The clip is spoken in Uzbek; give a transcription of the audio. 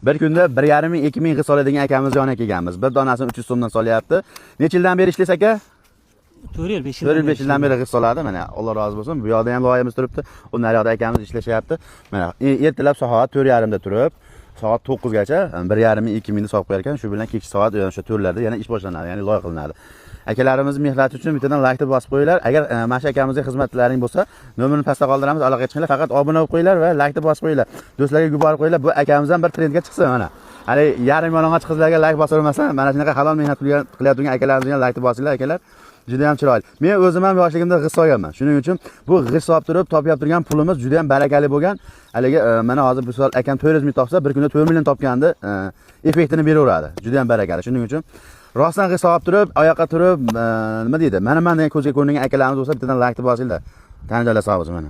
Bir kunda 1,5-2 ming g'isol oladigan akamiz yoniga kelganmiz. Bir donasini 300 so'mdan solyapti. Necha yildan beri ishlaysiz aka? 4 yil 5 yil. 4-5 yildan beri g'isol oladi. Mana Alloh rozi bo'lsin. Bu yoqda ham loyimiz turibdi. U naryoqda akamiz ishlashyapti. Mana ertalab soat 4:30 da turib, soat 9 gacha 1,5-2 mingni sotib qo'yarkan. Shu bilan kechki soat o'sha 4larda yana ish boshlanadi, ya'ni loyiha qilinadi. Akalarimiz mehnati uchun bittadan like deb bosib qo'yinglar. Agar mana shu akamizga xizmatlaring bo'lsa, nomerini pastda qoldiramiz, aloqaga chiqinglar. Faqat obuna bo'lib qo'yinglar va like deb bosib qo'yinglar. Do'stlarga yuborib qo'yinglar. Bu akamizdan bir trendga chiqsa mana. Hali yarim yalang'och qizlarga like bosilmasa, mana shunaqa halol mehnat qilayotgan akalarimizga like deb bosinglar, akalar. Juda ham chiroyli. Men o'zim ham yoshligimda g'isht olganman. Shuning uchun bu g'isht olib turib, topib turgan pulimiz juda ham barakali bo'lgan. Haligi mana hozir bu misol akam 400 ming topsa, bir kunda 4 million topganda effektini beraveradi. Juda ham barakali. Shuning uchun rostdan g'isht olib turib, oyoqqa turib, nima deydi? Mana mendan ko'zga ko'ringan akalarimiz bo'lsa, bittadan like deb bosinglar. Tan joylar sog' bo'lsin mana.